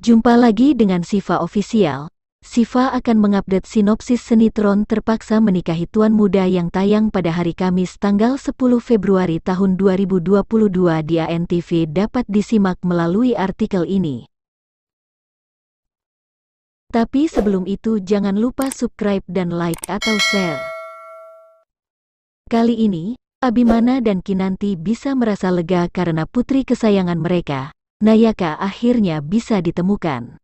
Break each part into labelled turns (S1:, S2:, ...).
S1: Jumpa lagi dengan Siva Official. Siva akan mengupdate sinopsis sinetron Terpaksa Menikahi Tuan Muda yang tayang pada hari Kamis tanggal 10 Februari tahun 2022 di ANTV dapat disimak melalui artikel ini. Tapi sebelum itu jangan lupa subscribe dan like atau share. Kali ini, Abimana dan Kinanti bisa merasa lega karena putri kesayangan mereka, Nayaka, akhirnya bisa ditemukan.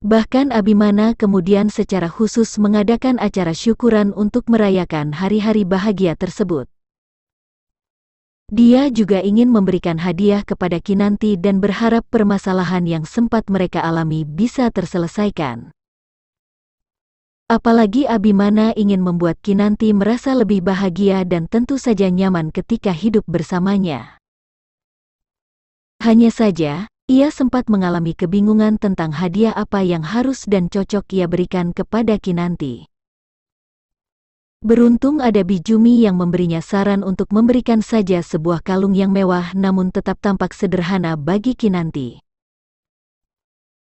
S1: Bahkan Abimana kemudian secara khusus mengadakan acara syukuran untuk merayakan hari-hari bahagia tersebut. Dia juga ingin memberikan hadiah kepada Kinanti dan berharap permasalahan yang sempat mereka alami bisa terselesaikan. Apalagi Abimana ingin membuat Kinanti merasa lebih bahagia dan tentu saja nyaman ketika hidup bersamanya. Hanya saja, ia sempat mengalami kebingungan tentang hadiah apa yang harus dan cocok ia berikan kepada Kinanti. Beruntung ada Bijumi yang memberinya saran untuk memberikan saja sebuah kalung yang mewah namun tetap tampak sederhana bagi Kinanti.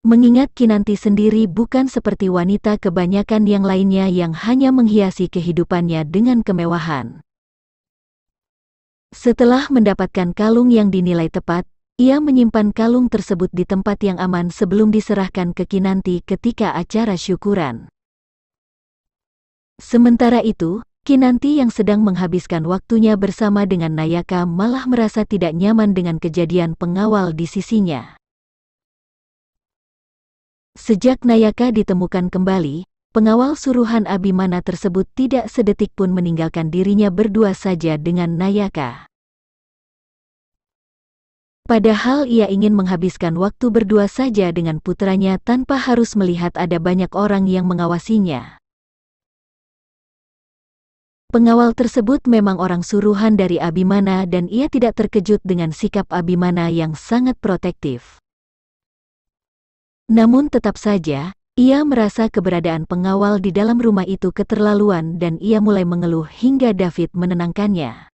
S1: Mengingat Kinanti sendiri bukan seperti wanita kebanyakan yang lainnya yang hanya menghiasi kehidupannya dengan kemewahan. Setelah mendapatkan kalung yang dinilai tepat, ia menyimpan kalung tersebut di tempat yang aman sebelum diserahkan ke Kinanti ketika acara syukuran. Sementara itu, Kinanti yang sedang menghabiskan waktunya bersama dengan Nayaka malah merasa tidak nyaman dengan kejadian pengawal di sisinya. Sejak Nayaka ditemukan kembali, pengawal suruhan Abimana tersebut tidak sedetik pun meninggalkan dirinya berdua saja dengan Nayaka. Padahal ia ingin menghabiskan waktu berdua saja dengan putranya tanpa harus melihat ada banyak orang yang mengawasinya. Pengawal tersebut memang orang suruhan dari Abimana dan ia tidak terkejut dengan sikap Abimana yang sangat protektif. Namun tetap saja, ia merasa keberadaan pengawal di dalam rumah itu keterlaluan dan ia mulai mengeluh hingga David menenangkannya.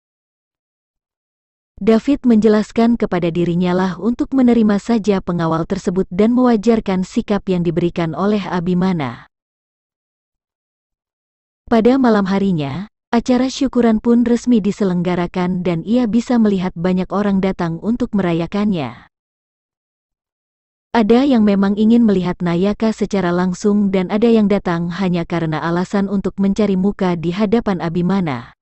S1: David menjelaskan kepada dirinya lah untuk menerima saja pengawal tersebut dan mewajarkan sikap yang diberikan oleh Abimana. Pada malam harinya, acara syukuran pun resmi diselenggarakan dan ia bisa melihat banyak orang datang untuk merayakannya. Ada yang memang ingin melihat Nayaka secara langsung dan ada yang datang hanya karena alasan untuk mencari muka di hadapan Abimana.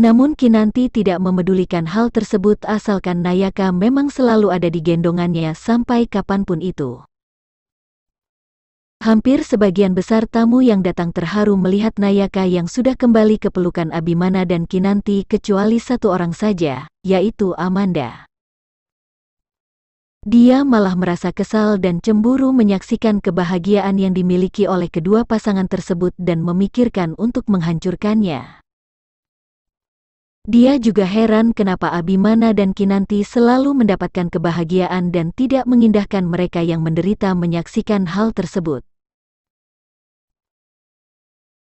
S1: Namun Kinanti tidak memedulikan hal tersebut asalkan Nayaka memang selalu ada di gendongannya sampai kapanpun itu. Hampir sebagian besar tamu yang datang terharu melihat Nayaka yang sudah kembali ke pelukan Abimana dan Kinanti kecuali satu orang saja, yaitu Amanda. Dia malah merasa kesal dan cemburu menyaksikan kebahagiaan yang dimiliki oleh kedua pasangan tersebut dan memikirkan untuk menghancurkannya. Dia juga heran kenapa Abimana dan Kinanti selalu mendapatkan kebahagiaan dan tidak mengindahkan mereka yang menderita menyaksikan hal tersebut.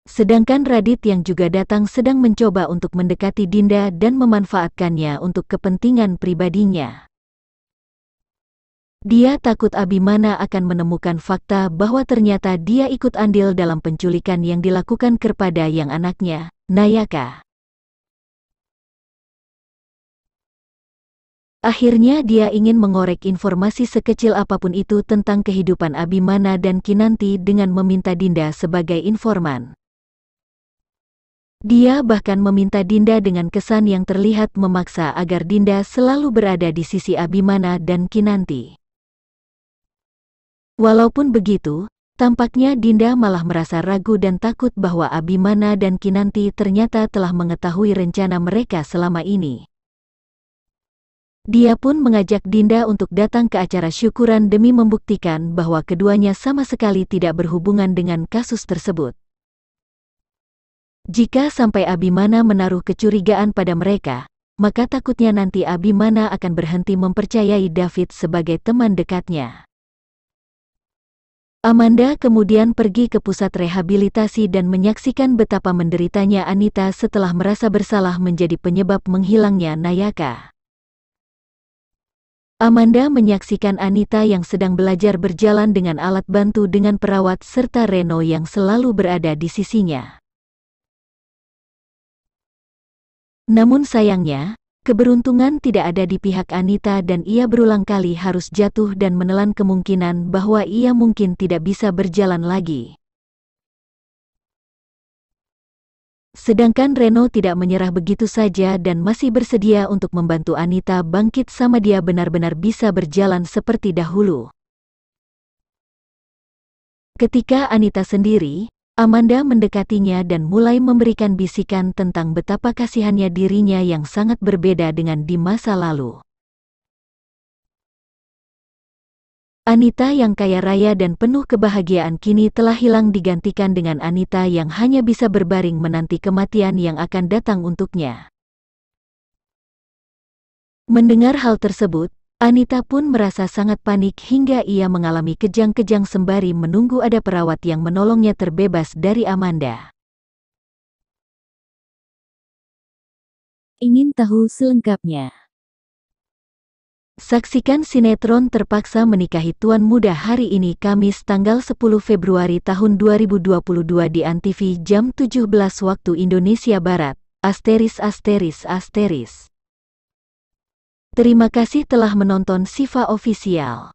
S1: Sedangkan Radit yang juga datang sedang mencoba untuk mendekati Dinda dan memanfaatkannya untuk kepentingan pribadinya. Dia takut Abimana akan menemukan fakta bahwa ternyata dia ikut andil dalam penculikan yang dilakukan kepada yang anaknya, Nayaka. Akhirnya dia ingin mengorek informasi sekecil apapun itu tentang kehidupan Abimana dan Kinanti dengan meminta Dinda sebagai informan. Dia bahkan meminta Dinda dengan kesan yang terlihat memaksa agar Dinda selalu berada di sisi Abimana dan Kinanti. Walaupun begitu, tampaknya Dinda malah merasa ragu dan takut bahwa Abimana dan Kinanti ternyata telah mengetahui rencana mereka selama ini. Dia pun mengajak Dinda untuk datang ke acara syukuran demi membuktikan bahwa keduanya sama sekali tidak berhubungan dengan kasus tersebut. Jika sampai Abimana menaruh kecurigaan pada mereka, maka takutnya nanti Abimana akan berhenti mempercayai David sebagai teman dekatnya. Amanda kemudian pergi ke pusat rehabilitasi dan menyaksikan betapa menderitanya Anita setelah merasa bersalah menjadi penyebab menghilangnya Nayaka. Amanda menyaksikan Anita yang sedang belajar berjalan dengan alat bantu dengan perawat serta Reno yang selalu berada di sisinya. Namun sayangnya, keberuntungan tidak ada di pihak Anita dan ia berulang kali harus jatuh dan menelan kemungkinan bahwa ia mungkin tidak bisa berjalan lagi. Sedangkan Reno tidak menyerah begitu saja dan masih bersedia untuk membantu Anita bangkit sama dia benar-benar bisa berjalan seperti dahulu. Ketika Anita sendiri, Amanda mendekatinya dan mulai memberikan bisikan tentang betapa kasihannya dirinya yang sangat berbeda dengan di masa lalu. Anita yang kaya raya dan penuh kebahagiaan kini telah hilang digantikan dengan Anita yang hanya bisa berbaring menanti kematian yang akan datang untuknya. Mendengar hal tersebut, Anita pun merasa sangat panik hingga ia mengalami kejang-kejang sembari menunggu ada perawat yang menolongnya terbebas dari Amanda. Ingin tahu selengkapnya? Saksikan sinetron Terpaksa Menikahi Tuan Muda hari ini Kamis tanggal 10 Februari tahun 2022 di Antv jam 17 waktu Indonesia Barat. *****. Terima kasih telah menonton Siva Official.